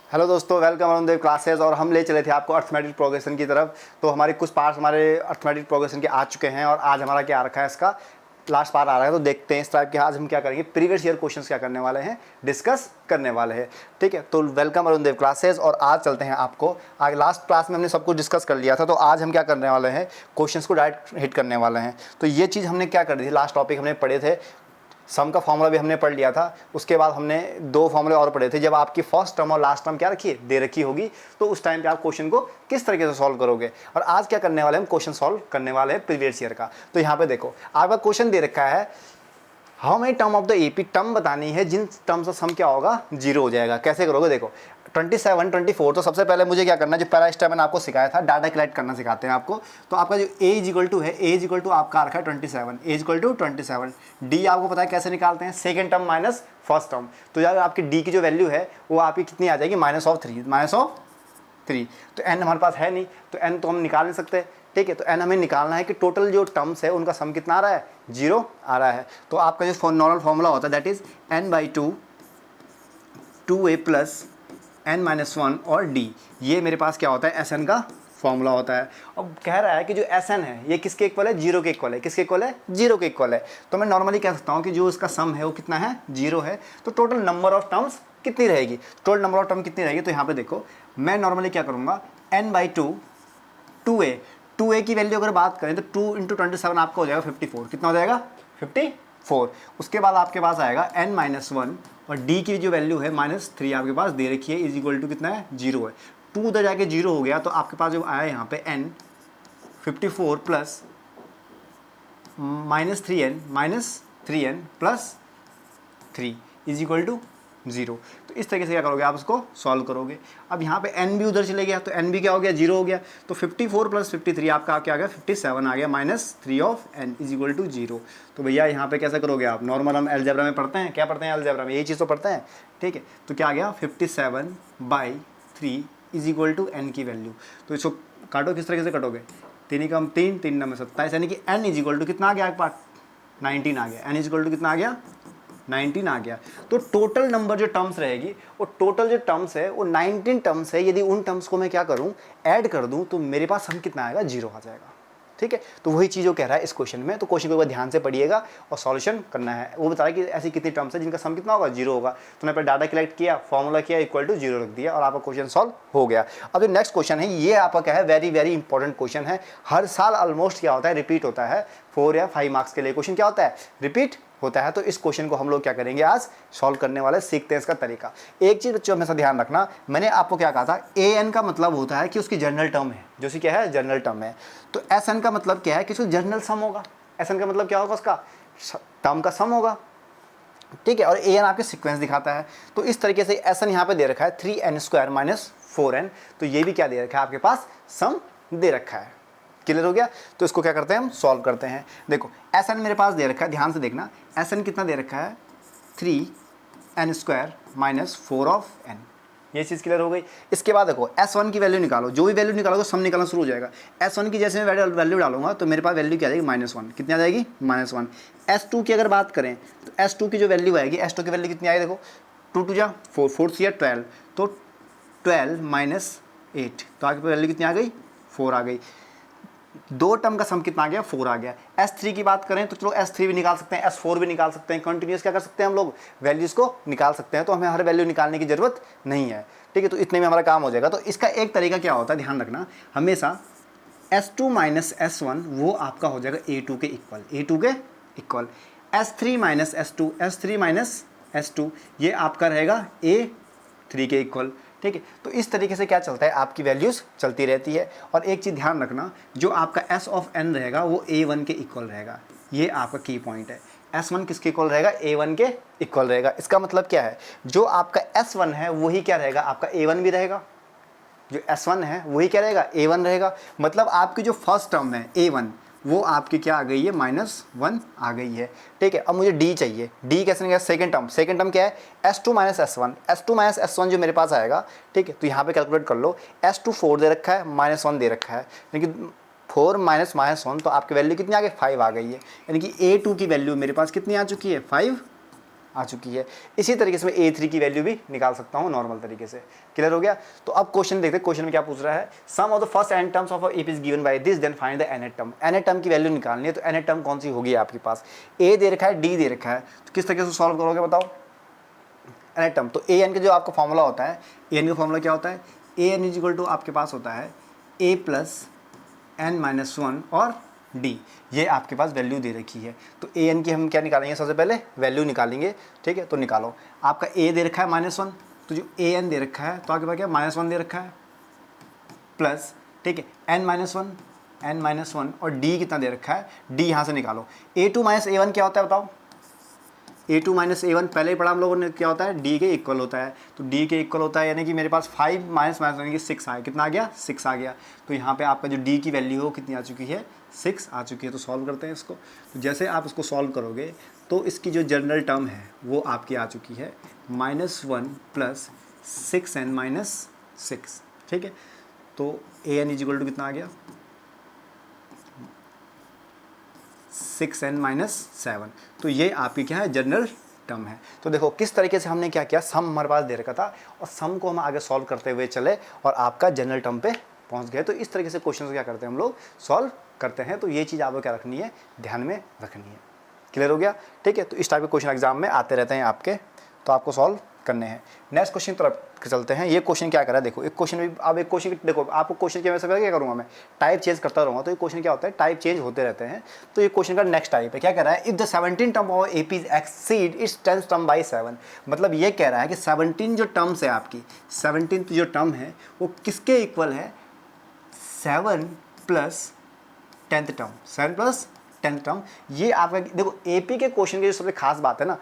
Hello दोस्तों, welcome Arun देव classes. और हम ले चले थे आपको अर्थमेटिक प्रोग्रेशन की तरफ। तो हमारे कुछ पार्ट्स हमारे अर्थमेटिक प्रोग्रेशन के आ चुके हैं और आज हमारा क्या आ रखा है, इसका लास्ट पार्ट आ रहा है। तो देखते हैं इस टाइप के आज हम क्या करेंगे, प्रीवियस ईयर क्वेश्चंस क्या करने वाले हैं, डिस्कस करने वाले हैं। ठीक है, तो वेलकम अरुण देव क्लासेस। और आज चलते हैं आपको, आज लास्ट क्लास में हमने सब कुछ डिस्कस कर लिया था, तो आज हम क्या करने वाले हैं, क्वेश्चंस को डायरेक्ट हिट करने वाले हैं। तो ये चीज़ हमने क्या कर दी थी, लास्ट टॉपिक हमने पढ़े थे, सम का फॉर्मूला भी हमने पढ़ लिया था। उसके बाद हमने दो फॉर्मूले और पढ़े थे। जब आपकी फर्स्ट टर्म और लास्ट टर्म क्या रखी है, दे रखी होगी, तो उस टाइम पे आप क्वेश्चन को किस तरीके से सॉल्व करोगे। और आज क्या करने वाले हैं, हम क्वेश्चन सॉल्व करने वाले हैं प्रीवियस ईयर का। तो यहाँ पे देखो, आपका क्वेश्चन दे रखा है, how many term of the AP, term बतानी है जिन टर्म्स का सम क्या होगा, जीरो हो जाएगा। कैसे करोगे, देखो 27, 24। तो सबसे पहले मुझे क्या करना है, जो पहला स्टेप मैंने आपको सिखाया था, डाटा कलेक्ट करना सिखाते हैं आपको। तो आपका जो ए इज इक्वल टू है, ए इज इक्वल टू आपका रखा है 27, ए इज इक्वल टू 27। डी आपको पता है कैसे निकालते हैं, second term minus first term. तो यार आपकी डी की जो वैल्यू है वो आपकी कितनी आ जाएगी, -3। तो एन हमारे पास है नहीं, तो एन तो हम निकाल नहीं सकते। ठीक है, तो एन हमें निकालना है कि टोटल जो टर्म्स है उनका सम कितना आ रहा है, 0 आ रहा है। तो आपका जो नॉर्मल फॉर्मूला होता है that is n/2 2a plus n-1 और d। ये मेरे पास क्या होता है, Sn का फॉर्मूला होता है। अब कह रहा है कि जो Sn है ये किसके इक्वल है, 0 के इक्वल है। किसके इक्वल है, 0 के इक्वल है। तो मैं नॉर्मली कह सकता हूँ कि जो इसका सम है वो कितना है, 0 है। तो टोटल नंबर ऑफ टर्म्स कितनी रहेगी, टोटल नंबर ऑफ टर्म कितनी रहेगी। तो यहाँ पे देखो, मैं नॉर्मली क्या करूँगा, n/2 2a की वैल्यू अगर बात करें तो 2 × 27 आपका हो जाएगा 54। कितना हो जाएगा, 54। उसके बाद आपके पास आएगा n-1 और d की जो वैल्यू है -3 आपके पास दे रखी है, इज इक्वल टू कितना है, 0 है। 2 उधर जाके 0 हो गया, तो आपके पास जो आया यहाँ पे n 54 plus -3n plus 3 is equal to 0। तो इस तरीके से क्या करोगे, आप उसको सॉल्व करोगे। अब यहाँ पे n भी उधर चले गया, तो n भी क्या हो गया, 0 हो गया। तो 54 प्लस 53 आपका क्या आ गया, 57 आ गया, -3 of n is equal to 0। तो भैया यहाँ पे कैसे करोगे आप, नॉर्मल हम अलजेब्रा में पढ़ते हैं, क्या पढ़ते हैं अलजेब्रा में, यही चीज़ तो पढ़ते हैं। ठीक है, तो क्या आ गया, 57/3 इज इक्वल टू n की वैल्यू। तो इसको काटो, किस तरीके से कटोगे, 3 कम 3, 3 नंबर 27, यानी कि n इज इक्वल टू कितना आ गया आपके पास, 19 आ गया। n इज इक्वल टू कितना आ गया, 19 आ गया। तो टोटल नंबर जो टर्म्स रहेगी, वो टोटल जो टर्म्स है वो 19 टर्म्स है। यदि उन टर्म्स को मैं क्या करूं, ऐड कर दूं, तो मेरे पास सम कितना आएगा, 0 आ जाएगा। ठीक है, तो वही चीज़ वो कह रहा है इस क्वेश्चन में। तो क्वेश्चन को एक बार ध्यान से पढ़िएगा और सॉल्यूशन करना है। वो बता रहा है कि ऐसी कितनी टर्म्स है जिनका सम कितना होगा, 0 होगा। तो मैंने डाटा कलेक्ट किया, फॉर्मूला किया, इक्वल टू 0 रख दिया और आपका क्वेश्चन सॉल्व हो गया। अब जो नेक्स्ट क्वेश्चन है, ये आपका क्या है, वेरी वेरी इंपॉर्टेंट क्वेश्चन है। हर साल ऑलमोस्ट क्या होता है, रिपीट होता है। 4 या 5 मार्क्स के लिए क्वेश्चन क्या होता है, रिपीट होता है। तो इस क्वेश्चन को हम लोग क्या करेंगे, आज सॉल्व करने वाले, सीखते हैं इसका तरीका। एक चीज बच्चों हमेशा ध्यान रखना, मैंने आपको क्या कहा था, an का मतलब होता है कि उसकी जनरल टर्म है, जो सी क्या है, जनरल टर्म है। तो Sn का मतलब क्या है कि उसका जनरल सम होगा। Sn का मतलब क्या होगा, उसका टर्म का सम होगा। ठीक है, और an आपके सीक्वेंस दिखाता है। तो इस तरीके से Sn यहाँ पे दे रखा है 3n² - 4n। तो ये भी क्या दे रखा है, आपके पास सम दे रखा है। क्लियर हो गया। तो इसको क्या करते हैं, हम सॉल्व करते हैं। देखो Sn मेरे पास दे रखा है, ध्यान से देखना, Sn कितना दे रखा है, 3n² - 4 ऑफ n। ये चीज़ क्लियर हो गई। इसके बाद देखो S1 की वैल्यू निकालो, जो भी वैल्यू निकालोगे सम निकालना शुरू हो जाएगा। S1 की जैसे मैं वैल्यू डालूंगा तो मेरे पास वैल्यू क्या आ जाएगी, -1। कितनी आ जाएगी, -1। S2 की अगर बात करें तो S2 की जो वैल्यू आएगी, S2 की वैल्यू कितनी आएगी, देखो 2 2 जा 4, 4 3 12, तो 12 - 8, तो आगे वैल्यू कितनी आ गई, 4 आ गई। दो टर्म का सम कितना आ गया, 4 आ गया। S3 की बात करें तो चलो S3 भी निकाल सकते हैं, S4 भी निकाल सकते हैं। कंटिन्यूस क्या कर सकते हैं हम लोग, वैल्यूज को निकाल सकते हैं। तो हमें हर वैल्यू निकालने की जरूरत नहीं है। ठीक है, तो इतने में हमारा काम हो जाएगा। तो इसका एक तरीका क्या होता है, ध्यान रखना, हमेशा S2 - S1 वो आपका हो जाएगा A2 के इक्वल, A2 के equal. S3 - S2, S3 - S2 ये आपका रहेगा A3 के इक्वल। ठीक है, तो इस तरीके से क्या चलता है, आपकी वैल्यूज चलती रहती है। और एक चीज़ ध्यान रखना, जो आपका S ऑफ n रहेगा वो A1 के इक्वल रहेगा। ये आपका की पॉइंट है। S1 किसके इक्वल रहेगा, A1 के इक्वल रहेगा। इसका मतलब क्या है, जो आपका S1 है वही क्या रहेगा, आपका A1 भी रहेगा। जो S1 है वही क्या रहेगा, A1 रहेगा। मतलब आपकी जो फर्स्ट टर्म है A1 वो आपकी क्या आ गई है, -1 आ गई है। ठीक है, अब मुझे D चाहिए। D कैसे निकलेगा, सेकंड टर्म। सेकंड टर्म क्या है, S2 - S1। S2 - S1 जो मेरे पास आएगा, ठीक है, तो यहाँ पे कैलकुलेट कर लो। S2 4 दे रखा है, -1 दे रखा है, यानी कि 4 - -1 तो आपकी वैल्यू कितनी आ गई, 5 आ गई है। यानी कि A2 की वैल्यू मेरे पास कितनी आ चुकी है, 5 आ चुकी है। इसी तरीके से मैं A3 की वैल्यू भी निकाल सकता हूँ नॉर्मल तरीके से। क्लियर हो गया। तो अब क्वेश्चन देखते हैं, क्वेश्चन में क्या पूछ रहा है, sum of the first n terms of AP is given by this, then find the nth term. nth term की वैल्यू निकालनी है, तो nth टर्म कौन सी होगी आपके पास, A दे रखा है, D दे रखा है, तो किस तरीके से सॉल्व करोगे बताओ nth टर्म। तो an का जो आपका फॉर्मूला होता है, an का फॉर्मूला क्या होता है, an इज इक्वल टू आपके पास होता है a प्लस n माइनस 1 और d, ये आपके पास वैल्यू दे रखी है। तो an की हम क्या निकालेंगे, सबसे पहले वैल्यू निकालेंगे। ठीक है, तो निकालो। आपका a दे रखा है -1, तो जो an दे रखा है तो आपके पास क्या -1 दे रखा है प्लस, ठीक है, n माइनस वन और d कितना दे रखा है, d यहाँ से निकालो। a2 माइनस a1 क्या होता है बताओ, a2 माइनस a1 पहले ही पढ़ा हम लोगों ने, क्या होता है, d के इक्वल होता है। तो d के इक्वल होता है यानी कि मेरे पास 5 माइनस यानी कि 6 आया, कितना आ गया, 6 आ गया। तो यहाँ पे आपका जो d की वैल्यू हो कितनी आ चुकी है, 6 आ चुकी है। तो सॉल्व करते हैं इसको। तो जैसे आप इसको सॉल्व करोगे तो इसकी जो जनरल टर्म है वो आपकी आ चुकी है -1 प्लस 6n माइनस 6। ठीक है, तो an इज इक्वल टू कितना आ गया, 6n माइनस 7। तो ये आपकी क्या है, जनरल टर्म है। तो देखो किस तरीके से हमने क्या किया, सम हमारे पास दे रखा था और सम को हम आगे सॉल्व करते हुए चले और आपका जनरल टर्म पे पहुंच गए। तो इस तरीके से क्वेश्चन क्या करते हैं हम लोग, सॉल्व करते हैं। तो ये चीज़ आपको क्या रखनी है, ध्यान में रखनी है। क्लियर हो गया। ठीक है, तो इस टाइप के क्वेश्चन एग्जाम में आते रहते हैं आपके, तो आपको सॉल्व करने हैं। नेक्स्ट क्वेश्चन की तरफ चलते हैं। ये क्वेश्चन क्या करा है, देखो एक क्वेश्चन भी, अब एक क्वेश्चन देखो, आपको क्वेश्चन की वजह से क्या करूँगा मैं, टाइप चेंज करता रहूँगा। तो ये क्वेश्चन क्या होता है, टाइप चेंज होते रहते हैं। तो ये क्वेश्चन का नेक्स्ट टाइप है, क्या कह रहा है, if the 17 term of AP exceed it's 10th term by 7। मतलब ये कह रहा है कि 17 जो टर्म्स है आपकी, 17th जो टर्म है वो किसके इक्वल है, 7 plus 10th term, 7 plus 10th term. ये आपका देखो एपी के क्वेश्चन की जो सबसे खास बात है ना,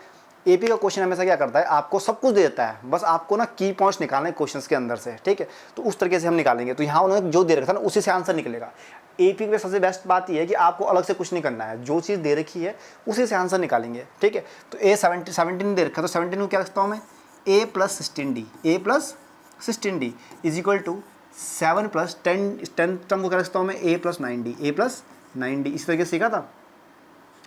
एपी का क्वेश्चन हमेशा क्या करता है, आपको सब कुछ दे देता है, बस आपको ना की पॉइंट्स निकालने हैं क्वेश्चंस के अंदर से। ठीक है, तो उस तरीके से हम निकालेंगे। तो यहाँ उन्होंने जो दे रखा था ना उसी से आंसर निकलेगा। एपी में सबसे बेस्ट बात यह है कि आपको अलग से कुछ नहीं करना है, जो चीज़ दे रखी है उसी से आंसर निकालेंगे। ठीक है, तो A17 दे रखा, तो 17 को क्या रखता हूँ मैं, a plus 16d, a plus 16d is equal to 7 plus 10 term को क्या रखता हूँ मैं, a plus 9d, a plus 9d। इस तरीके से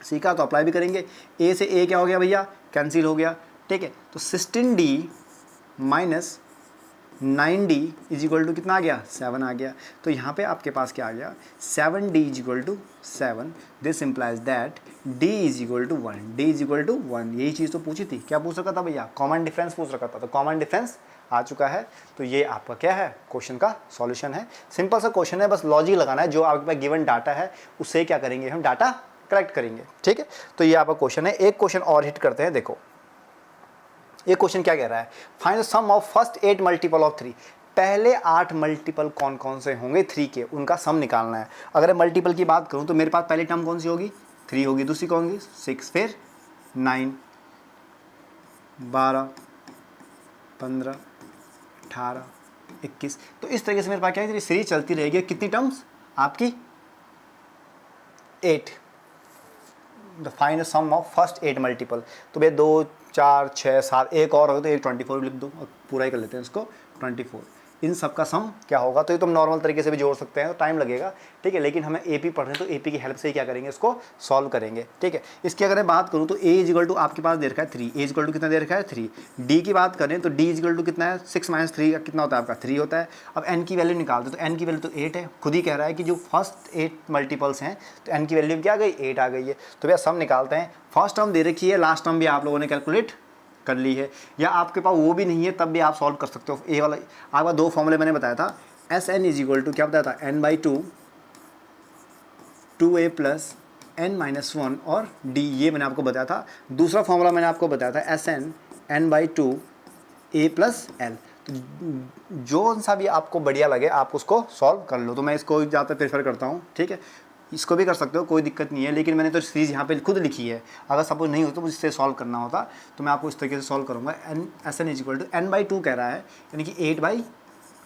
सीखा तो अप्लाई भी करेंगे। a से a क्या हो गया भैया, कैंसिल हो गया। ठीक है, तो 16d minus 9d is equal to कितना आ गया, 7 आ गया। तो यहाँ पे आपके पास क्या आ गया, 7d is equal to 7। This implies that d is equal to 1, d is equal to 1। यही चीज़ तो पूछी थी, क्या पूछ रखा था भैया, कॉमन डिफरेंस पूछ रखा था। तो कॉमन डिफरेंस आ चुका है। तो ये आपका क्या है, क्वेश्चन का सॉल्यूशन है। सिंपल सा क्वेश्चन है, बस लॉजिक लगाना है। जो आपके पास गिवन डाटा है उससे क्या करेंगे, हम डाटा कलेक्ट करेंगे। ठीक है, तो ये आपका क्वेश्चन है। एक क्वेश्चन और हिट करते हैं। देखो ये क्वेश्चन क्या कह रहा है, find the sum of first 8 multiple of 3। पहले 8 मल्टीपल कौन कौन से होंगे 3 के, उनका सम निकालना है। अगर मल्टीपल की बात करूं तो मेरे पास पहली टर्म कौन सी होगी, 3 होगी, दूसरी कौन होगी 6, फिर 9, 12, 15, 18, 21। तो इस तरीके से मेरे पास क्या है, सीरीज चलती रहेगी। कितनी टर्म्स आपकी, 8। The find sum of first 8 multiple. तो भैया 2, 4, 6, 7, एक और हो तो एक 24 लिख दो और पूरा ही कर लेते हैं इसको 24। इन सब का सम क्या होगा, तो ये तुम नॉर्मल तरीके से भी जोड़ सकते हैं, तो टाइम लगेगा। ठीक है, लेकिन हमें एपी पढ़ रहे हैं तो एपी की हेल्प से ही क्या करेंगे, इसको सॉल्व करेंगे। ठीक है, इसकी अगर मैं बात करूँ तो ए इज इक्वल टू आपके पास दे रखा है 3, ए इज इक्वल टू कितना दे रखा है 3। डी की बात करें तो डी इज इक्वल टू कितना है, 6 माइनस 3 का कितना होता है आपका 3 होता है। अब एन की वैल्यू निकालते तो एन की वैल्यू तो 8 है, खुद ही कह रहा है कि जो फर्स्ट 8 मल्टीपल्स हैं तो एन की वैल्यू क्या आ गई, 8 आ गई है। तो भैया सम निकालते हैं। फर्स्ट टर्म दे रखी है, लास्ट टर्म भी आप लोगों ने कैलकुलेट कर ली है, या आपके पास वो भी नहीं है तब भी आप सॉल्व कर सकते हो। ए वाला आपका 2 फॉर्मूले मैंने बताया था, S N is equal to क्या बताया था, n by 2, 2a plus n minus 1 और d, ये मैंने आपको बताया था। दूसरा फॉर्मूला मैंने आपको बताया था S N n by 2 a plus l। तो जो सा भी आपको बढ़िया लगे आप उसको सॉल्व कर लो। तो मैं इसको ज़्यादा प्रेफर करता हूँ। ठीक है, इसको भी कर सकते हो, कोई दिक्कत नहीं है, लेकिन मैंने तो सीरीज़ यहाँ पे खुद लिखी है। अगर सपोज नहीं हो तो मुझे इससे सॉल्व करना होता तो मैं आपको इस तरीके से सॉल्व करूँगा। N S N is equal to n by 2 कह रहा है, यानी कि 8 बाई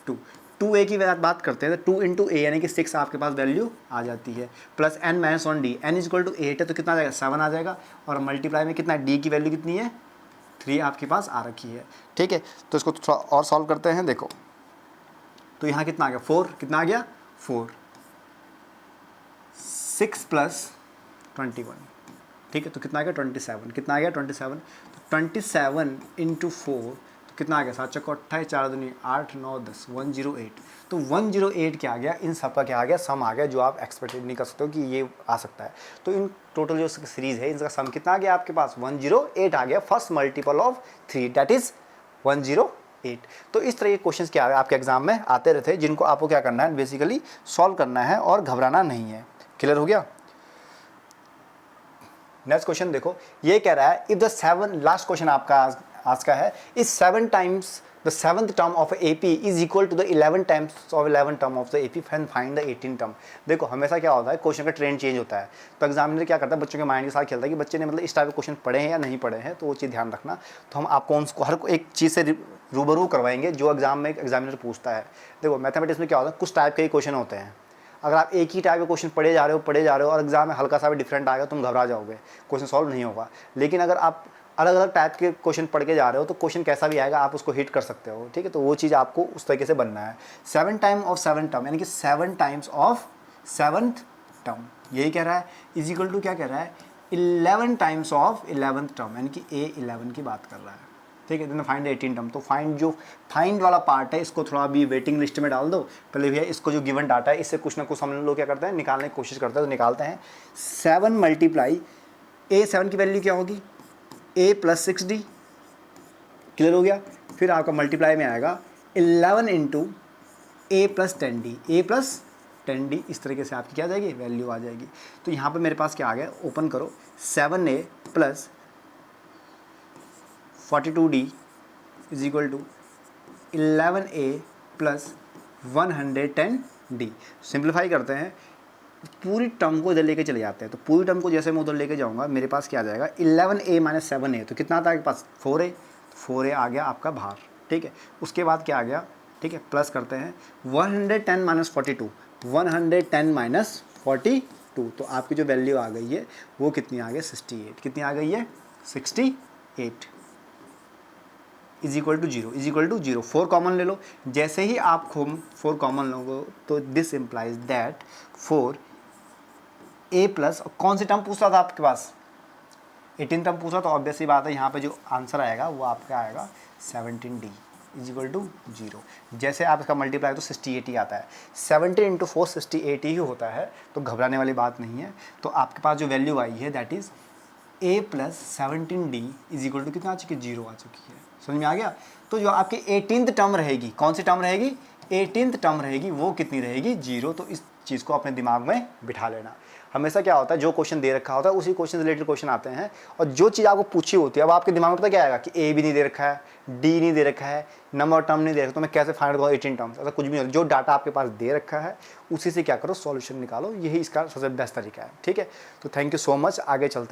2। 2a की बात करते हैं तो 2 इंटू ए यानी कि 6 आपके पास वैल्यू आ जाती है, plus n minus 1d, n is equal to 8 है तो कितना आ जाएगा, 7 आ जाएगा। और मल्टीप्लाई में कितना, d की वैल्यू कितनी है, 3 आपके पास आ रखी है। ठीक है, तो इसको थोड़ा और सॉल्व करते हैं। देखो तो यहाँ कितना आ गया, 4, कितना आ गया 4, 6 प्लस 21। ठीक है, तो कितना आ गया 27, कितना आ गया 27। 27 इंटू 4 तो कितना आ गया, 7 चौको 28, 4 दूनी 8, 9 10, 108। तो 108 क्या आ गया, इन सब का क्या आ गया, सम आ गया, जो आप एक्सपेक्टेड नहीं कर सकते हो कि ये आ सकता है। तो इन टोटल जो सीरीज़ है इनका सम कितना आ गया आपके पास, 108 आ गया। First multiple of 3 that is 108। तो इस तरह के क्वेश्चंस क्या है आपके एग्जाम में आते रहते हैं, जिनको आपको क्या करना है, बेसिकली सॉल्व करना है और घबराना नहीं है। क्लियर हो गया। नेक्स्ट क्वेश्चन देखो, ये कह रहा है इफ द 7, लास्ट क्वेश्चन आपका आज का है, is 7 times the 7th term of AP is equal to the 11 times of 11 term of the AP and find the 18 term. देखो हमेशा क्या होता है, क्वेश्चन का ट्रेंड चेंज होता है, तो एग्जामिनर क्या करता है, बच्चों के माइंड के साथ खेलता है कि बच्चे ने मतलब इस टाइप के क्वेश्चन पढ़े हैं या नहीं पढ़े हैं, तो वो चीज़ ध्यान रखना। तो हम आपको उनको हर एक चीज़ से रूबरू करवाएंगे जो एग्जाम में एग्जामिनर पूछता है। देखो मैथमेटिक्स में क्या होता है, कुछ टाइप के क्वेश्चन होते हैं, अगर आप एक ही टाइप के क्वेश्चन पढ़े जा रहे हो और एग्जाम में हल्का सा भी डिफरेंट आएगा तुम घबरा जाओगे, क्वेश्चन सॉल्व नहीं होगा। लेकिन अगर आप अलग अलग टाइप के क्वेश्चन पढ़ के जा रहे हो तो क्वेश्चन कैसा भी आएगा आप उसको हिट कर सकते हो, ठीक है। तो वो चीज़ आपको उस तरीके से बनना है। 7 टाइम ऑफ 7 टर्म यानी कि 7 टाइम्स ऑफ 7th टर्म, यही कह रहा है, इज इक्वल टू क्या कह रहा है, 11 टाइम्स ऑफ 11th टर्म यानी कि A11 की बात कर रहा है, ठीक है। Then find 18 term. तो फाइंड वाला पार्ट है इसको थोड़ा अभी वेटिंग लिस्ट में डाल दो। पहले भैया इसको जो गिवन डाटा है इससे कुछ ना कुछ हम लोग क्या करते हैं, निकालने की कोशिश करते हैं। तो निकालते हैं 7 मल्टीप्लाई A7 की वैल्यू क्या होगी, A + 6D। क्लियर हो गया। फिर आपका मल्टीप्लाई में आएगा 11 into A + 10D, A + 10D। इस तरीके से आपकी क्या आ जाएगी, वैल्यू आ जाएगी। तो यहाँ पर मेरे पास क्या आ गया, ओपन करो, 7A + 42D is equal to 11A + 110D। Simplify करते हैं, पूरी टर्म को इधर लेके चले जाते हैं। तो पूरी टर्म को जैसे मैं उधर लेके जाऊंगा मेरे पास क्या आ जाएगा, 11A - 7A। तो कितना आता है आपके पास, 4A। 4A आ गया आपका बाहर, ठीक है। उसके बाद क्या आ गया, ठीक है, प्लस करते हैं 110 - 42, 110 - 42। तो आपकी जो वैल्यू आ गई है वो कितनी आ गई, 68। कितनी आ गई है, 68 is equal to 0, is equal to 0। 4 common ले लो, जैसे ही आप 4 कॉमन लोगे तो दिस इम्प्लाइज दैट 4A + कौन सी टर्म पूछ रहा था आपके पास, 18 टर्म पूछ रहा। तो ऑब्वियसली बात है यहाँ पे जो आंसर आएगा वो आपका आएगा 17D इज इक्वल टू 0। जैसे आप इसका मल्टीप्लाई तो 68 ही आता है, 70 इंटू 4 68 ही होता है। तो घबराने वाली बात नहीं है। तो आपके पास जो वैल्यू आई है that is A + 17D is equal to कितना आ चुकी है, 0 आ चुकी है। समझ में आ गया। तो जो आपकी 18th टर्म रहेगी, कौन सी टर्म रहेगी, 18th टर्म रहेगी, वो कितनी रहेगी, 0। तो इस चीज़ को अपने दिमाग में बिठा लेना। हमेशा क्या होता है, जो क्वेश्चन दे रखा होता है उसी क्वेश्चन से रिलेटेड क्वेश्चन आते हैं, और जो चीज़ आपको पूछी होती है अब आपके दिमाग में पता क्या आएगा कि A भी नहीं दे रखा है, D नहीं दे रखा है, नंबर टर्म नहीं दे रखा, तो मैं कैसे फाइंड करूँ 18 टर्म्स, ऐसा कुछ भी नहीं। जो डाटा आपके पास दे रखा है उसी से क्या करो, सॉल्यूशन निकालो। यही इसका सबसे बेस्ट तरीका है, ठीक है। तो थैंक यू सो मच, आगे चलते हैं।